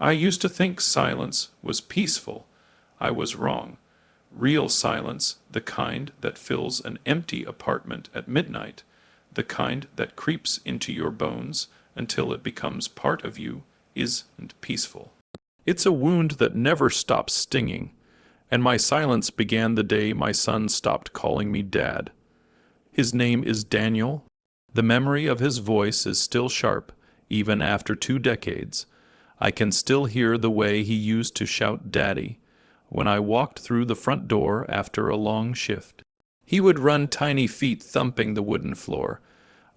I used to think silence was peaceful. I was wrong. Real silence, the kind that fills an empty apartment at midnight, the kind that creeps into your bones until it becomes part of you, isn't peaceful. It's a wound that never stops stinging, and my silence began the day my son stopped calling me Dad. His name is Daniel. The memory of his voice is still sharp, even after 2 decades. I can still hear the way he used to shout Daddy when I walked through the front door after a long shift. He would run tiny feet thumping the wooden floor,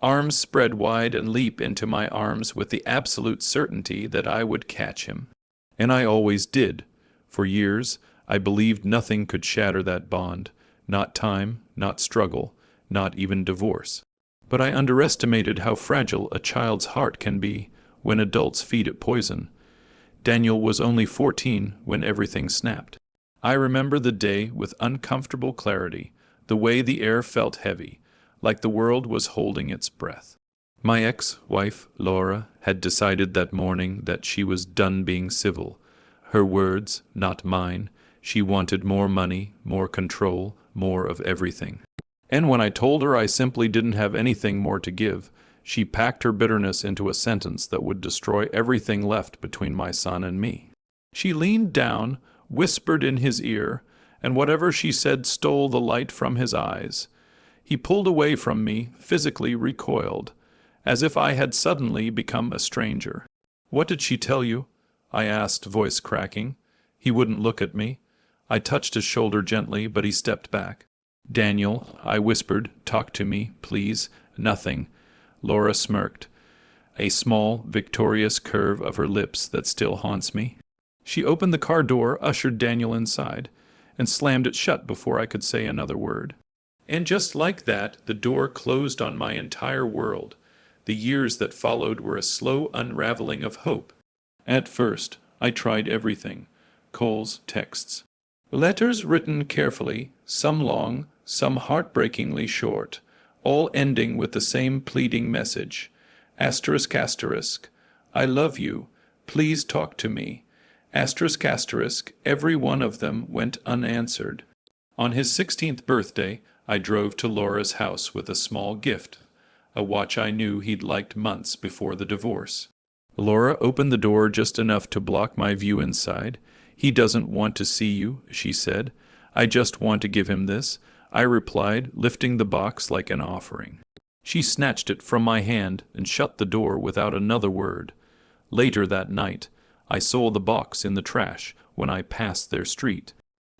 arms spread wide, and leap into my arms with the absolute certainty that I would catch him. And I always did. For years, I believed nothing could shatter that bond, not time, not struggle, not even divorce. But I underestimated how fragile a child's heart can be when adults feed it poison. Daniel was only 14 when everything snapped. I remember the day with uncomfortable clarity, the way the air felt heavy, like the world was holding its breath. My ex-wife, Laura, had decided that morning that she was done being civil. Her words, not mine. She wanted more money, more control, more of everything. And when I told her I simply didn't have anything more to give, she packed her bitterness into a sentence that would destroy everything left between my son and me. She leaned down, whispered in his ear, and whatever she said stole the light from his eyes. He pulled away from me, physically recoiled, as if I had suddenly become a stranger. "What did she tell you?" I asked, voice cracking. He wouldn't look at me. I touched his shoulder gently, but he stepped back. "Daniel," I whispered, "talk to me, please." "Nothing." Laura smirked, a small, victorious curve of her lips that still haunts me. She opened the car door, ushered Daniel inside, and slammed it shut before I could say another word. And just like that, the door closed on my entire world. The years that followed were a slow unraveling of hope. At first, I tried everything. Calls, texts. Letters written carefully, some long, some heartbreakingly short, all ending with the same pleading message. Asterisk, asterisk. I love you. Please talk to me. Asterisk, asterisk. Every one of them went unanswered. On his 16th birthday, I drove to Laura's house with a small gift, a watch I knew he'd liked months before the divorce. Laura opened the door just enough to block my view inside. "He doesn't want to see you," she said. "I just want to give him this," I replied, lifting the box like an offering. She snatched it from my hand and shut the door without another word. Later that night, I saw the box in the trash when I passed their street.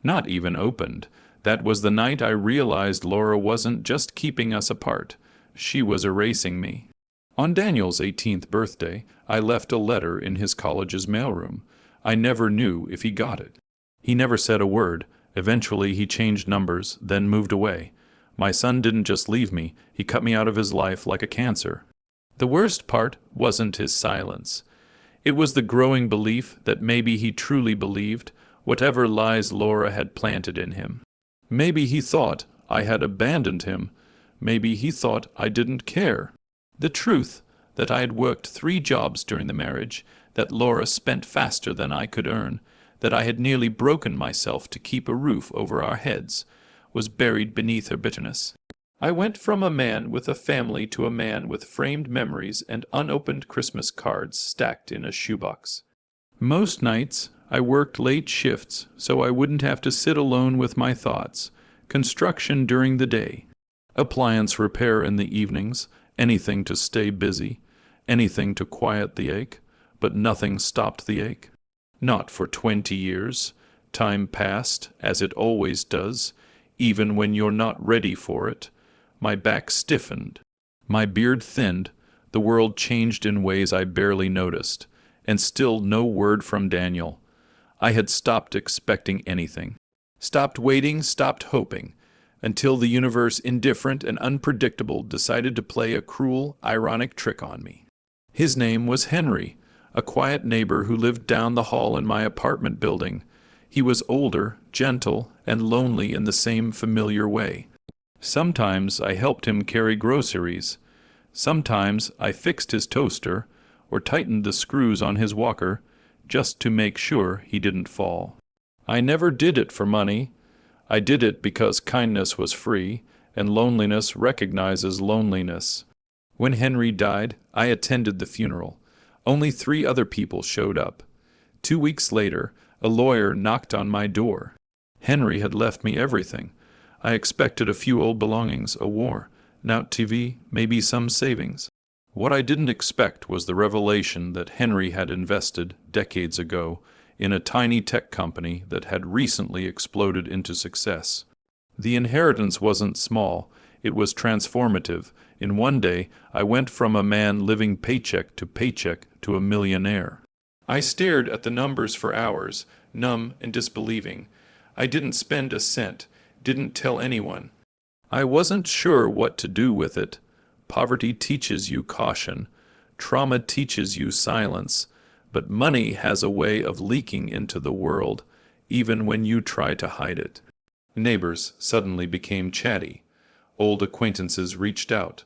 Not even opened. That was the night I realized Laura wasn't just keeping us apart. She was erasing me. On Daniel's 18th birthday, I left a letter in his college's mailroom. I never knew if he got it. He never said a word. Eventually he changed numbers, then moved away. My son didn't just leave me, he cut me out of his life like a cancer. The worst part wasn't his silence. It was the growing belief that maybe he truly believed whatever lies Laura had planted in him. Maybe he thought I had abandoned him. Maybe he thought I didn't care. The truth, that I had worked 3 jobs during the marriage, that Laura spent faster than I could earn, that I had nearly broken myself to keep a roof over our heads, was buried beneath her bitterness. I went from a man with a family to a man with framed memories and unopened Christmas cards stacked in a shoebox. Most nights, I worked late shifts so I wouldn't have to sit alone with my thoughts. Construction during the day. Appliance repair in the evenings. Anything to stay busy. Anything to quiet the ache. But nothing stopped the ache. Not for 20 years. Time passed, as it always does, even when you're not ready for it. My back stiffened. My beard thinned. The world changed in ways I barely noticed. And still no word from Daniel. I had stopped expecting anything. Stopped waiting, stopped hoping, until the universe, indifferent and unpredictable, decided to play a cruel, ironic trick on me. His name was Henry, a quiet neighbor who lived down the hall in my apartment building. He was older, gentle, and lonely in the same familiar way. Sometimes I helped him carry groceries. Sometimes I fixed his toaster or tightened the screws on his walker. just to make sure he didn't fall. I never did it for money. I did it because kindness was free, and loneliness recognizes loneliness. When Henry died, I attended the funeral. Only 3 other people showed up. 2 weeks later, a lawyer knocked on my door. Henry had left me everything. I expected a few old belongings, a war, an out TV, maybe some savings. What I didn't expect was the revelation that Henry had invested, decades ago, in a tiny tech company that had recently exploded into success. The inheritance wasn't small, it was transformative. In one day, I went from a man living paycheck to a millionaire. I stared at the numbers for hours, numb and disbelieving. I didn't spend a cent, didn't tell anyone. I wasn't sure what to do with it. Poverty teaches you caution. Trauma teaches you silence. But money has a way of leaking into the world, even when you try to hide it. Neighbors suddenly became chatty. Old acquaintances reached out.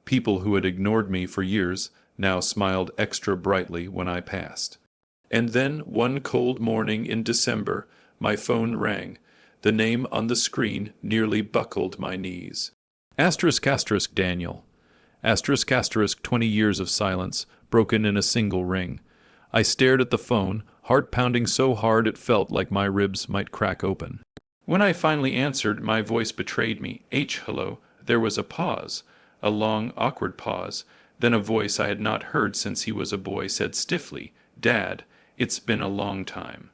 People who had ignored me for years now smiled extra brightly when I passed. And then, one cold morning in December, my phone rang. The name on the screen nearly buckled my knees. *** Daniel. ** 20 years of silence, broken in a single ring. I stared at the phone, heart pounding so hard it felt like my ribs might crack open. When I finally answered, my voice betrayed me. Hello. There was a pause, a long, awkward pause. Then a voice I had not heard since he was a boy said stiffly, "Dad, it's been a long time."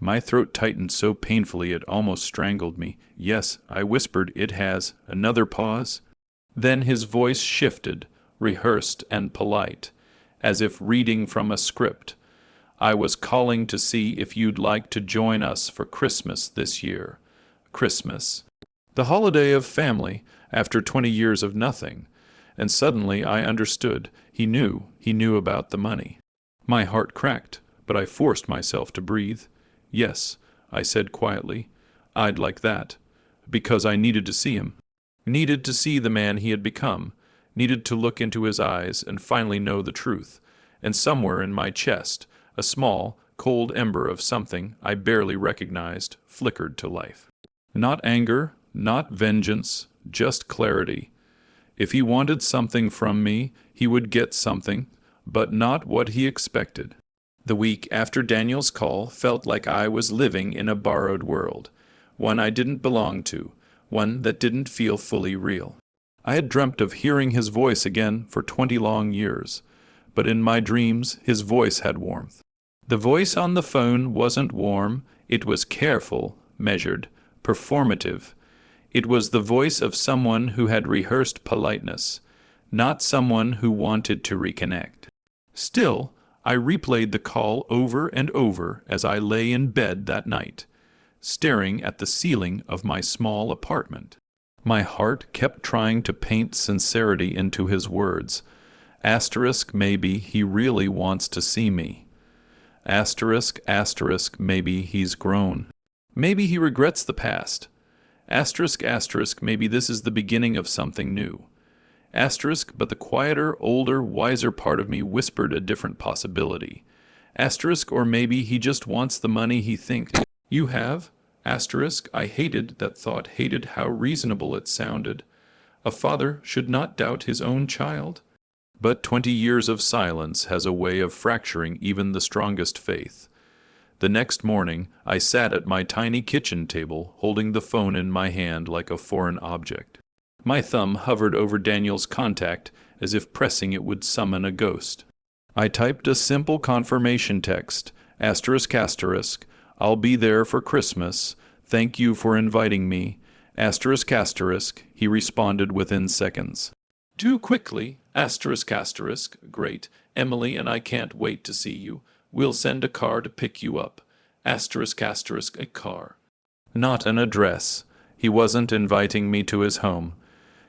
My throat tightened so painfully it almost strangled me. "Yes," I whispered, "it has." Another pause. Then his voice shifted, rehearsed and polite, as if reading from a script. "I was calling to see if you'd like to join us for Christmas this year." Christmas. The holiday of family, after 20 years of nothing. And suddenly I understood. He knew about the money. My heart cracked, but I forced myself to breathe. "Yes," I said quietly, "I'd like that." Because I needed to see him. Needed to see the man he had become. Needed to look into his eyes and finally know the truth. And somewhere in my chest, a small, cold ember of something I barely recognized flickered to life. Not anger, not vengeance, just clarity. If he wanted something from me, he would get something, but not what he expected. The week after Daniel's call felt like I was living in a borrowed world, one I didn't belong to, one that didn't feel fully real. I had dreamt of hearing his voice again for 20 long years, but in my dreams his voice had warmth. The voice on the phone wasn't warm, it was careful, measured, performative. It was the voice of someone who had rehearsed politeness, not someone who wanted to reconnect. Still, I replayed the call over and over as I lay in bed that night, staring at the ceiling of my small apartment. My heart kept trying to paint sincerity into his words. Maybe he really wants to see me. Maybe he's grown. Maybe he regrets the past. Maybe this is the beginning of something new. But the quieter, older, wiser part of me whispered a different possibility. Or maybe he just wants the money he thinks you have. I hated that thought, hated how reasonable it sounded. A father should not doubt his own child. But 20 years of silence has a way of fracturing even the strongest faith. The next morning, I sat at my tiny kitchen table, holding the phone in my hand like a foreign object. My thumb hovered over Daniel's contact as if pressing it would summon a ghost. I typed a simple confirmation text, ***, I'll be there for Christmas, thank you for inviting me, ***, he responded within seconds. "Too quickly, ***, great, Emily and I can't wait to see you. We'll send a car to pick you up. ***, a car." Not an address. He wasn't inviting me to his home.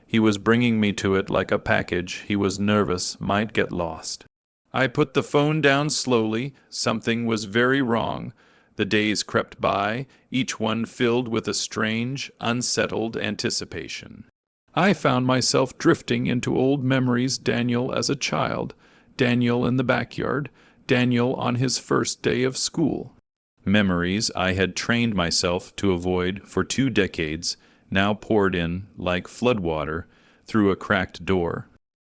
He was bringing me to it like a package he was nervous might get lost. I put the phone down slowly. Something was very wrong. The days crept by, each one filled with a strange, unsettled anticipation. I found myself drifting into old memories, Daniel as a child, Daniel in the backyard, Daniel on his first day of school. Memories I had trained myself to avoid for 2 decades now poured in like floodwater through a cracked door.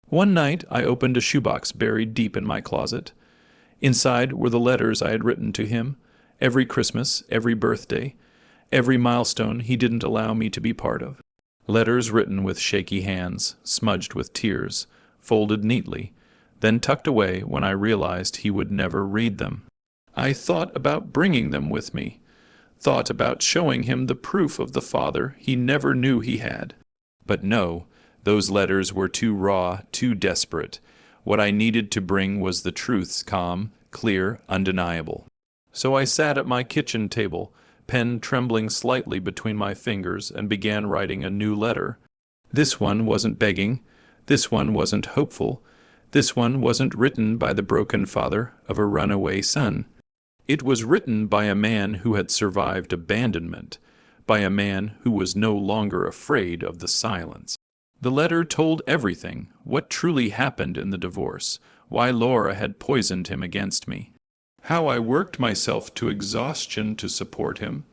One night I opened a shoebox buried deep in my closet. Inside were the letters I had written to him, every Christmas, every birthday, every milestone he didn't allow me to be part of. Letters written with shaky hands, smudged with tears, folded neatly, then tucked away when I realized he would never read them. I thought about bringing them with me, thought about showing him the proof of the father he never knew he had. But no, those letters were too raw, too desperate. What I needed to bring was the truths, calm, clear, undeniable. So I sat at my kitchen table, pen trembling slightly between my fingers, and began writing a new letter. This one wasn't begging. This one wasn't hopeful. This one wasn't written by the broken father of a runaway son. It was written by a man who had survived abandonment, by a man who was no longer afraid of the silence. The letter told everything, what truly happened in the divorce, why Laura had poisoned him against me, how I worked myself to exhaustion to support him,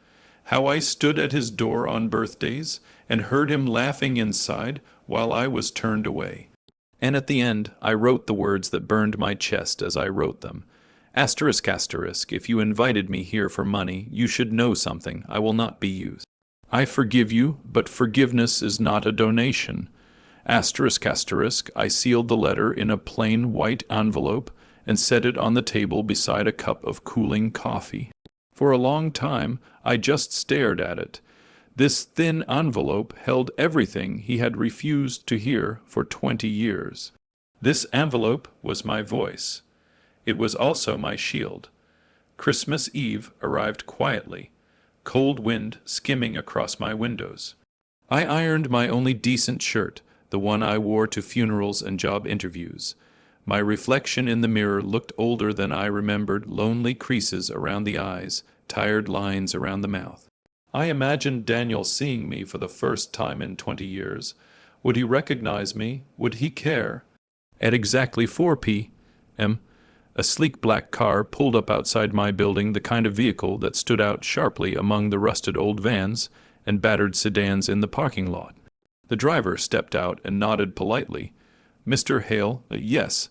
how I stood at his door on birthdays and heard him laughing inside while I was turned away. And at the end, I wrote the words that burned my chest as I wrote them. Asterisk, asterisk, if you invited me here for money, you should know something. I will not be used. I forgive you, but forgiveness is not a donation. Asterisk, asterisk, I sealed the letter in a plain white envelope and set it on the table beside a cup of cooling coffee. For a long time, I just stared at it. This thin envelope held everything he had refused to hear for 20 years. This envelope was my voice. It was also my shield. Christmas Eve arrived quietly, cold wind skimming across my windows. I ironed my only decent shirt, the one I wore to funerals and job interviews. My reflection in the mirror looked older than I remembered, lonely creases around the eyes, tired lines around the mouth. I imagined Daniel seeing me for the first time in 20 years. Would he recognize me? Would he care? At exactly 4 p.m., a sleek black car pulled up outside my building, the kind of vehicle that stood out sharply among the rusted old vans and battered sedans in the parking lot. The driver stepped out and nodded politely. "Mr. Hale, yes.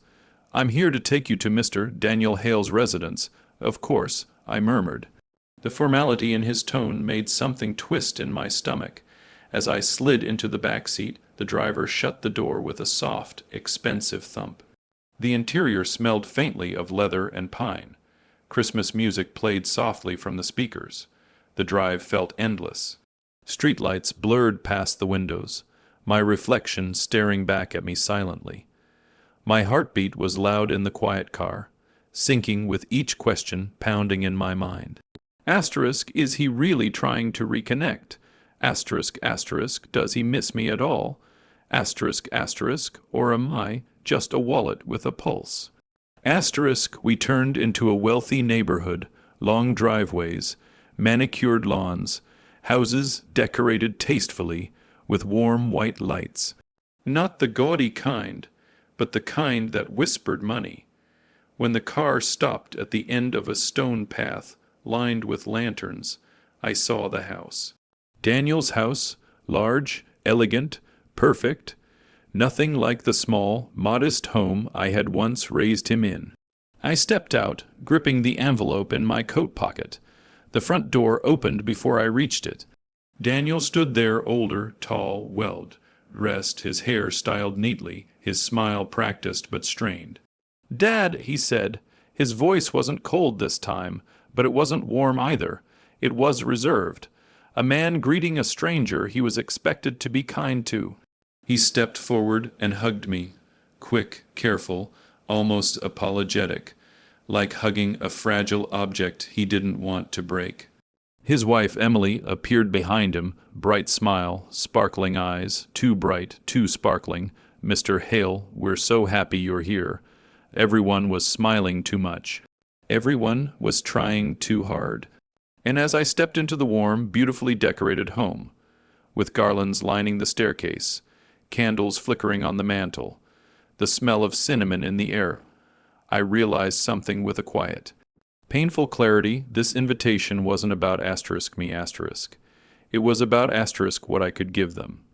I'm here to take you to Mr. Daniel Hale's residence. Of course," I murmured. The formality in his tone made something twist in my stomach. As I slid into the back seat, the driver shut the door with a soft, expensive thump. The interior smelled faintly of leather and pine. Christmas music played softly from the speakers. The drive felt endless. Streetlights blurred past the windows, my reflection staring back at me silently. My heartbeat was loud in the quiet car, sinking with each question pounding in my mind. Asterisk, is he really trying to reconnect? Asterisk, asterisk, does he miss me at all? Asterisk, asterisk, or am I just a wallet with a pulse? Asterisk, we turned into a wealthy neighborhood, long driveways, manicured lawns, houses decorated tastefully with warm white lights. Not the gaudy kind, but the kind that whispered money. When the car stopped at the end of a stone path lined with lanterns, I saw the house. Daniel's house, large, elegant, perfect, nothing like the small, modest home I had once raised him in. I stepped out, gripping the envelope in my coat pocket. The front door opened before I reached it. Daniel stood there, older, tall, well-dressed, his hair styled neatly, his smile practiced but strained. "Dad," he said. His voice wasn't cold this time, but it wasn't warm either. It was reserved. A man greeting a stranger he was expected to be kind to. He stepped forward and hugged me, quick, careful, almost apologetic, like hugging a fragile object he didn't want to break. His wife, Emily, appeared behind him, bright smile, sparkling eyes, too bright, too sparkling. "Mr. Hale, we're so happy you're here." Everyone was smiling too much. Everyone was trying too hard. And as I stepped into the warm, beautifully decorated home, with garlands lining the staircase, candles flickering on the mantel, the smell of cinnamon in the air, I realized something with a quiet, painful clarity. This invitation wasn't about asterisk me asterisk. It was about asterisk what I could give them.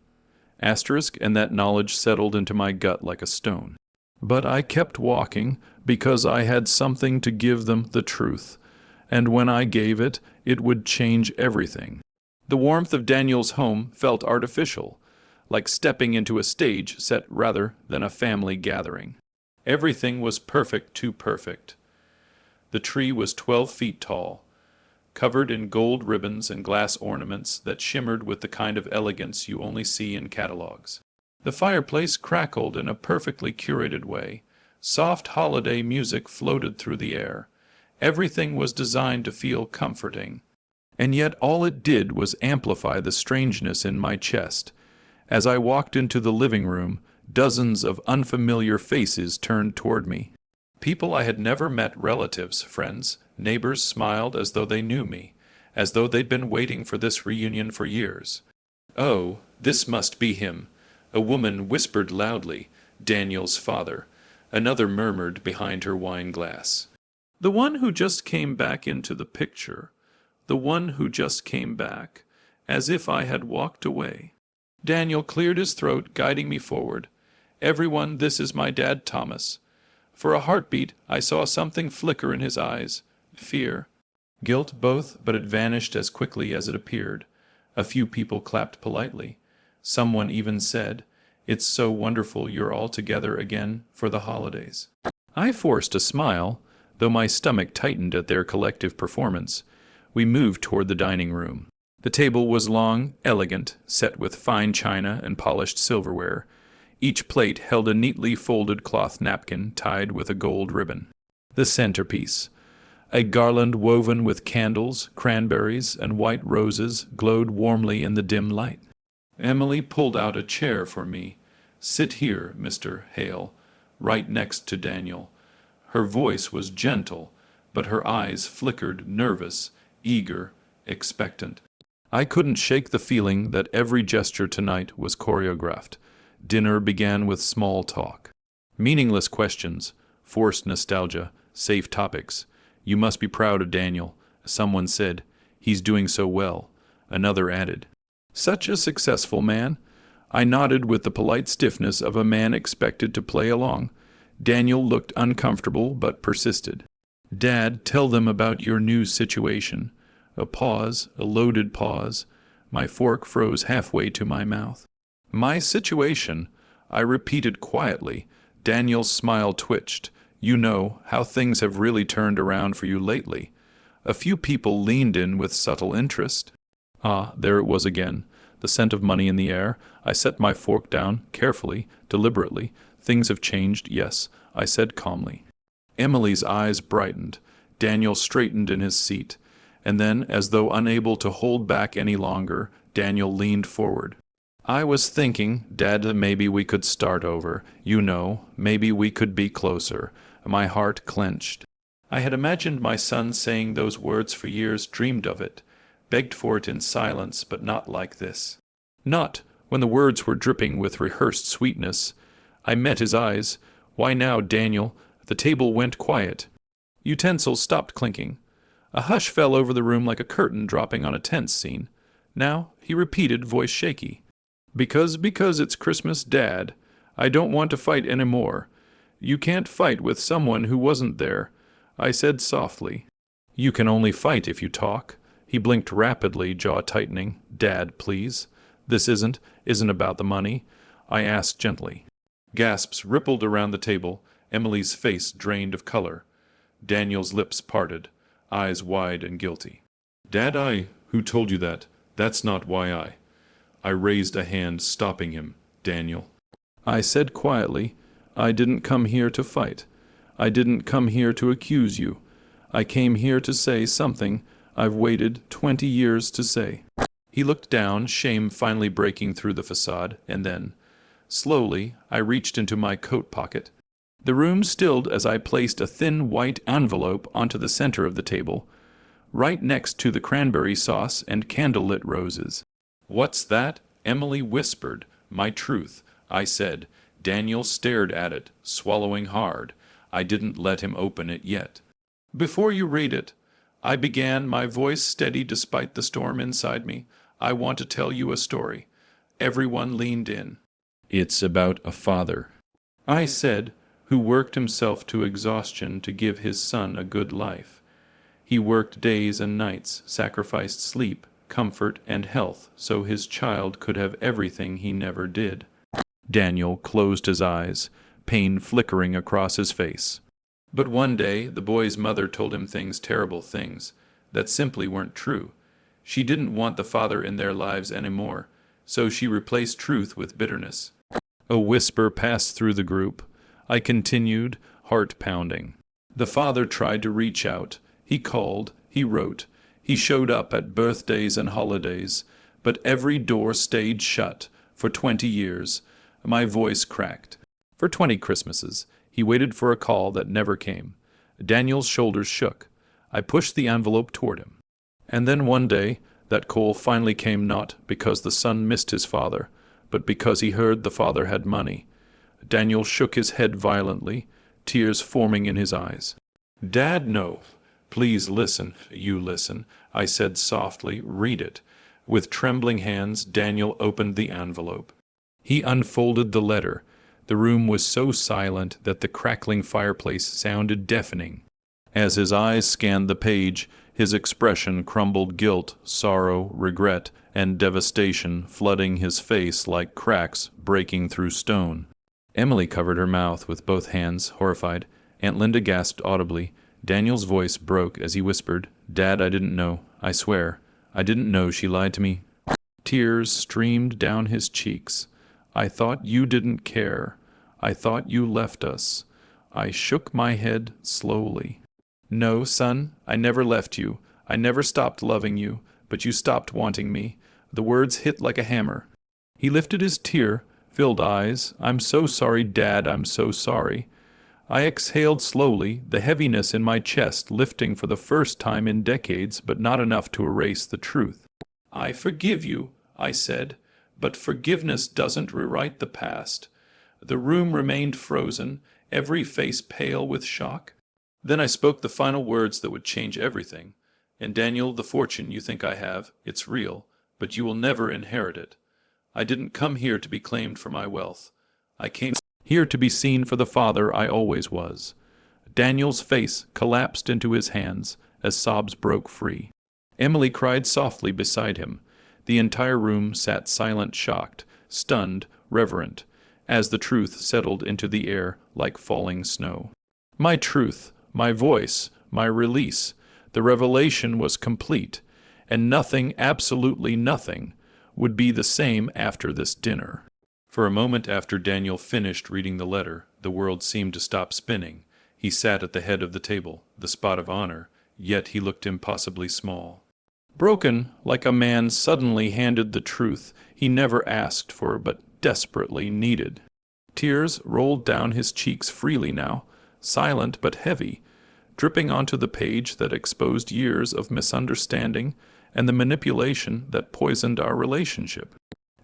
Asterisk, and that knowledge settled into my gut like a stone. But I kept walking because I had something to give them, the truth. And when I gave it, it would change everything. The warmth of Daniel's home felt artificial, like stepping into a stage set rather than a family gathering. Everything was perfect, too perfect. The tree was 12 feet tall, covered in gold ribbons and glass ornaments that shimmered with the kind of elegance you only see in catalogs. The fireplace crackled in a perfectly curated way. Soft holiday music floated through the air. Everything was designed to feel comforting. And yet all it did was amplify the strangeness in my chest. As I walked into the living room, dozens of unfamiliar faces turned toward me. People I had never met, relatives, friends, neighbors smiled as though they knew me, as though they'd been waiting for this reunion for years. "Oh, this must be him," a woman whispered loudly, "Daniel's father." Another murmured behind her wine glass, "The one who just came back into the picture. The one who just came back," as if I had walked away. Daniel cleared his throat, guiding me forward. "Everyone, this is my dad, Thomas." For a heartbeat, I saw something flicker in his eyes. Fear. Guilt, both, but it vanished as quickly as it appeared. A few people clapped politely. Someone even said, "It's so wonderful you're all together again for the holidays." I forced a smile, though my stomach tightened at their collective performance. We moved toward the dining room. The table was long, elegant, set with fine china and polished silverware. Each plate held a neatly folded cloth napkin tied with a gold ribbon. The centerpiece, a garland woven with candles, cranberries, and white roses, glowed warmly in the dim light. Emily pulled out a chair for me. "Sit here, Mr. Hale, right next to Daniel." Her voice was gentle, but her eyes flickered, nervous, eager, expectant. I couldn't shake the feeling that every gesture tonight was choreographed. Dinner began with small talk. Meaningless questions, forced nostalgia, safe topics. "You must be proud of Daniel," someone said. "He's doing so well," another added. "Such a successful man." I nodded with the polite stiffness of a man expected to play along. Daniel looked uncomfortable but persisted. "Dad, tell them about your new situation." A pause, a loaded pause. My fork froze halfway to my mouth. "My situation," I repeated quietly. Daniel's smile twitched. "You know, how things have really turned around for you lately." A few people leaned in with subtle interest. Ah, there it was again, the scent of money in the air. I set my fork down, carefully, deliberately. "Things have changed, yes," I said calmly. Emily's eyes brightened. Daniel straightened in his seat. And then, as though unable to hold back any longer, Daniel leaned forward. "I was thinking, Dad, maybe we could start over. You know, maybe we could be closer." My heart clenched. I had imagined my son saying those words for years, dreamed of it, begged for it in silence, but not like this. Not when the words were dripping with rehearsed sweetness. I met his eyes. "Why now, Daniel?" The table went quiet. Utensils stopped clinking. A hush fell over the room like a curtain dropping on a tense scene. "Now," he repeated, voice shaky. Because it's Christmas, Dad. I don't want to fight any more." "You can't fight with someone who wasn't there," I said softly. "You can only fight if you talk." He blinked rapidly, jaw tightening. "Dad, please. This isn't about the money," I asked gently. Gasps rippled around the table. Emily's face drained of color. Daniel's lips parted, eyes wide and guilty. "Dad, who told you that? That's not why I raised a hand, stopping him. "Daniel," I said quietly, "I didn't come here to fight. I didn't come here to accuse you. I came here to say something I've waited 20 years to say." He looked down, shame finally breaking through the facade, and then, slowly, I reached into my coat pocket. The room stilled as I placed a thin white envelope onto the center of the table, right next to the cranberry sauce and candlelit roses. "What's that?" Emily whispered. "My truth," I said. Daniel stared at it, swallowing hard. I didn't let him open it yet. "Before you read it," I began, my voice steady despite the storm inside me, "I want to tell you a story." Everyone leaned in. "It's about a father," I said, "who worked himself to exhaustion to give his son a good life. He worked days and nights, sacrificed sleep, comfort, and health so his child could have everything he never did." Daniel closed his eyes, pain flickering across his face. But one day the boy's mother told him terrible things, that simply weren't true. She didn't want the father in their lives anymore, so she replaced truth with bitterness. A whisper passed through the group. I continued, heart pounding. The father tried to reach out. He called, he wrote, he showed up at birthdays and holidays, but every door stayed shut for 20 years. My voice cracked. For 20 Christmases, he waited for a call that never came. Daniel's shoulders shook. I pushed the envelope toward him. And then one day, that call finally came, not because the son missed his father, but because he heard the father had money. Daniel shook his head violently, tears forming in his eyes. "Dad, no. Please listen. You listen," I said softly. "Read it." With trembling hands, Daniel opened the envelope. He unfolded the letter. The room was so silent that the crackling fireplace sounded deafening. As his eyes scanned the page, his expression crumbled, guilt, sorrow, regret, and devastation flooding his face like cracks breaking through stone. Emily covered her mouth with both hands, horrified. Aunt Linda gasped audibly. Daniel's voice broke as he whispered, "Dad, I didn't know. I swear. I didn't know she lied to me." Tears streamed down his cheeks. "I thought you didn't care. I thought you left us." I shook my head slowly. "No, son, I never left you. I never stopped loving you, but you stopped wanting me." The words hit like a hammer. He lifted his tear-filled eyes. "I'm so sorry, Dad, I'm so sorry." I exhaled slowly, the heaviness in my chest lifting for the first time in decades, but not enough to erase the truth. "I forgive you," I said, "but forgiveness doesn't rewrite the past." The room remained frozen, every face pale with shock. Then I spoke the final words that would change everything. "And Daniel, the fortune you think I have, it's real, but you will never inherit it. I didn't come here to be claimed for my wealth. I came here to be seen for the father I always was." Daniel's face collapsed into his hands as sobs broke free. Emily cried softly beside him. The entire room sat silent, shocked, stunned, reverent, as the truth settled into the air like falling snow. My truth, my voice, my release, the revelation was complete, and nothing, absolutely nothing, would be the same after this dinner. For a moment after Daniel finished reading the letter, the world seemed to stop spinning. He sat at the head of the table, the spot of honor, yet he looked impossibly small. Broken, like a man suddenly handed the truth he never asked for but desperately needed. Tears rolled down his cheeks freely now, silent but heavy, dripping onto the page that exposed years of misunderstanding and the manipulation that poisoned our relationship.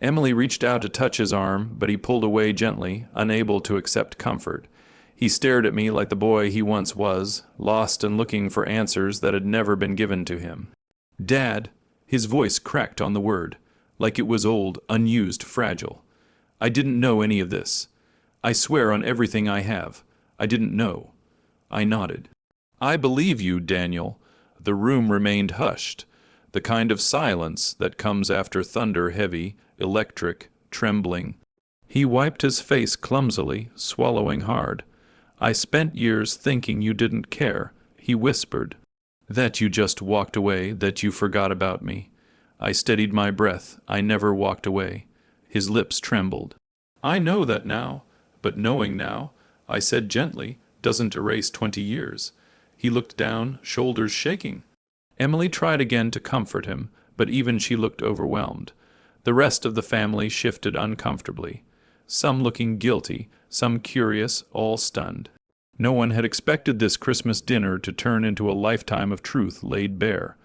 Emily reached out to touch his arm, but he pulled away gently, unable to accept comfort. He stared at me like the boy he once was, lost and looking for answers that had never been given to him. "Dad," his voice cracked on the word, like it was old, unused, fragile. "I didn't know any of this. I swear on everything I have. I didn't know." I nodded. "I believe you, Daniel." The room remained hushed, the kind of silence that comes after thunder, heavy, electric, trembling. He wiped his face clumsily, swallowing hard. "I spent years thinking you didn't care," he whispered. "That you just walked away, that you forgot about me." I steadied my breath. I never walked away. His lips trembled. "I know that now, but knowing now," I said gently, "doesn't erase 20 years. He looked down, shoulders shaking. Emily tried again to comfort him, but even she looked overwhelmed. The rest of the family shifted uncomfortably, some looking guilty, some curious, all stunned. No one had expected this Christmas dinner to turn into a lifetime of truth laid bare.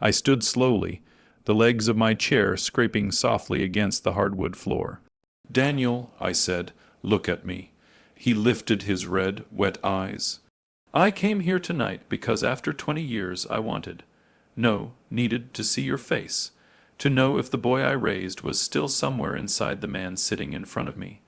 I stood slowly, the legs of my chair scraping softly against the hardwood floor. "Daniel," I said, "look at me." He lifted his red, wet eyes. I came here tonight because after 20 years I needed to see your face, to know if the boy I raised was still somewhere inside the man sitting in front of me.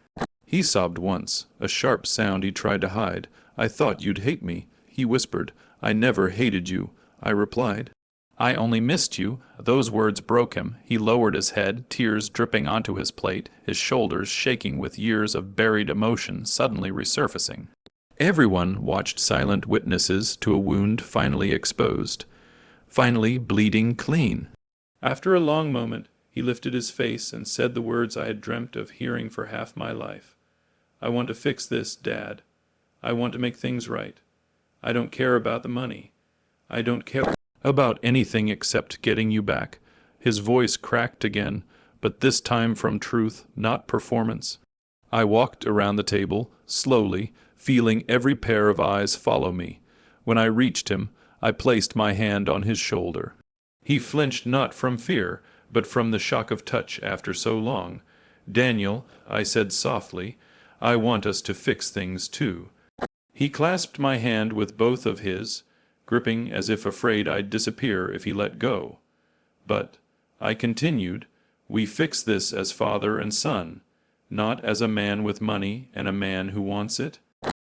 He sobbed once, a sharp sound he tried to hide. I thought you'd hate me, he whispered. I never hated you, I replied. I only missed you. Those words broke him. He lowered his head, tears dripping onto his plate, his shoulders shaking with years of buried emotion suddenly resurfacing. Everyone watched, silent witnesses to a wound finally exposed, finally bleeding clean. After a long moment, he lifted his face and said the words I had dreamt of hearing for half my life. I want to fix this, Dad. I want to make things right. I don't care about the money. I don't care about anything except getting you back. His voice cracked again, but this time from truth, not performance. I walked around the table, slowly, feeling every pair of eyes follow me. When I reached him, I placed my hand on his shoulder. He flinched not from fear, but from the shock of touch after so long. Daniel, I said softly, I want us to fix things too. He clasped my hand with both of his, gripping as if afraid I'd disappear if he let go. But, I continued, we fix this as father and son, not as a man with money and a man who wants it.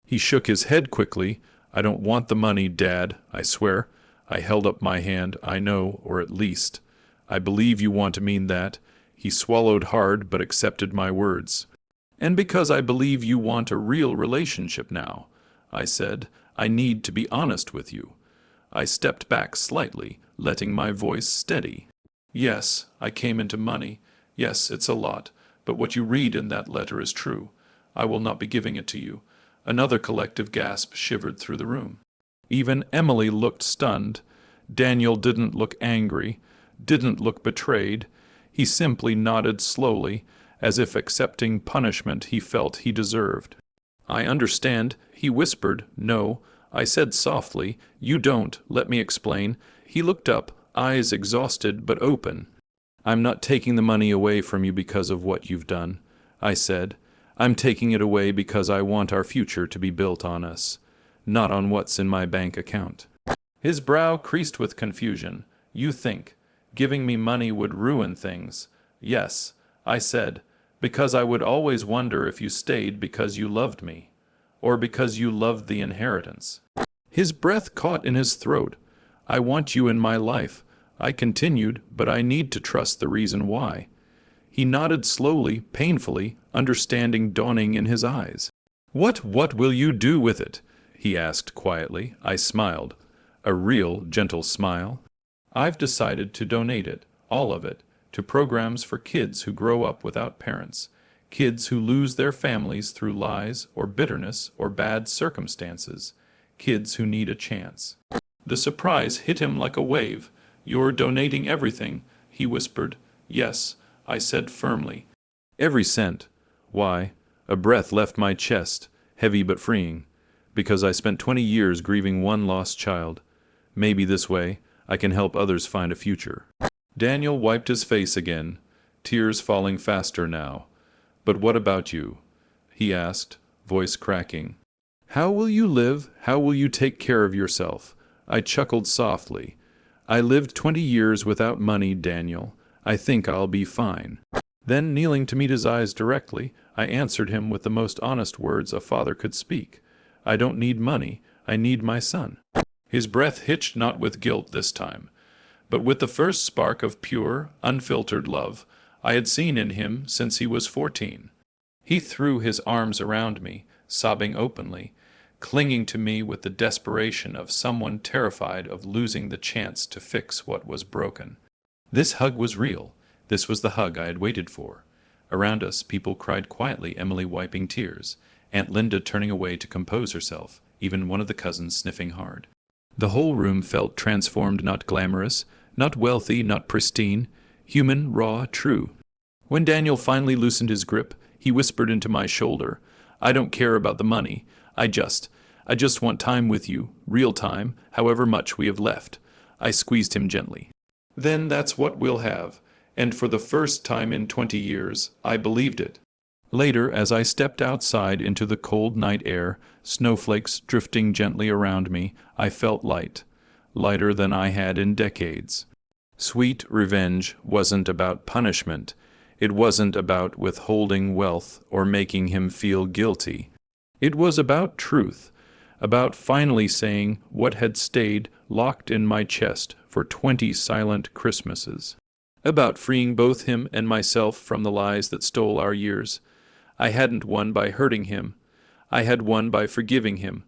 He shook his head quickly. I don't want the money, Dad, I swear. I held up my hand. I know, or at least. I believe you want to mean that. He swallowed hard but accepted my words. And because I believe you want a real relationship now, I said, I need to be honest with you. I stepped back slightly, letting my voice steady. Yes, I came into money. Yes, it's a lot, but what you read in that letter is true. I will not be giving it to you. Another collective gasp shivered through the room. Even Emily looked stunned. Daniel didn't look angry, didn't look betrayed. He simply nodded slowly, as if accepting punishment he felt he deserved. I understand, he whispered. No, I said softly. You don't. Let me explain. He looked up, eyes exhausted but open. I'm not taking the money away from you because of what you've done, I said. I'm taking it away because I want our future to be built on us, not on what's in my bank account. His brow creased with confusion. You think giving me money would ruin things? Yes, I said, because I would always wonder if you stayed because you loved me, or because you loved the inheritance. His breath caught in his throat. I want you in my life, I continued, but I need to trust the reason why. He nodded slowly, painfully, understanding dawning in his eyes. What will you do with it? He asked quietly. I smiled. A real, gentle smile. I've decided to donate it, all of it, to programs for kids who grow up without parents, kids who lose their families through lies or bitterness or bad circumstances, kids who need a chance. The surprise hit him like a wave. You're donating everything, he whispered. Yes, I said firmly. Every cent. Why? A breath left my chest, heavy but freeing, because I spent 20 years grieving one lost child. Maybe this way, I can help others find a future. Daniel wiped his face again, tears falling faster now. But what about you? He asked, voice cracking. How will you live? How will you take care of yourself? I chuckled softly. I lived 20 years without money, Daniel. I think I'll be fine. Then, kneeling to meet his eyes directly, I answered him with the most honest words a father could speak. I don't need money. I need my son. His breath hitched not with guilt this time, but with the first spark of pure, unfiltered love I had seen in him since he was 14. He threw his arms around me, sobbing openly, clinging to me with the desperation of someone terrified of losing the chance to fix what was broken. This hug was real. This was the hug I had waited for. Around us, people cried quietly, Emily wiping tears, Aunt Linda turning away to compose herself, even one of the cousins sniffing hard. The whole room felt transformed, not glamorous, not wealthy, not pristine, human, raw, true. When Daniel finally loosened his grip, he whispered into my shoulder, I don't care about the money. I just want time with you, real time, however much we have left. I squeezed him gently. Then that's what we'll have. And for the first time in 20 years, I believed it. Later, as I stepped outside into the cold night air, snowflakes drifting gently around me, I felt light, lighter than I had in decades. Sweet revenge wasn't about punishment. It wasn't about withholding wealth or making him feel guilty. It was about truth, about finally saying what had stayed locked in my chest for 20 silent Christmases, about freeing both him and myself from the lies that stole our years. I hadn't won by hurting him. I had won by forgiving him,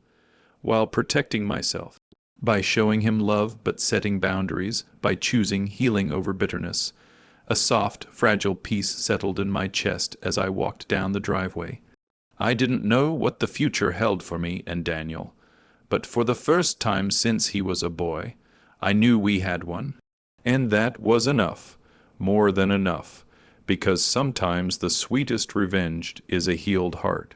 while protecting myself, by showing him love but setting boundaries, by choosing healing over bitterness. A soft, fragile peace settled in my chest as I walked down the driveway. I didn't know what the future held for me and Daniel, but for the first time since he was a boy, I knew we had one. And that was enough, more than enough, because sometimes the sweetest revenge is a healed heart.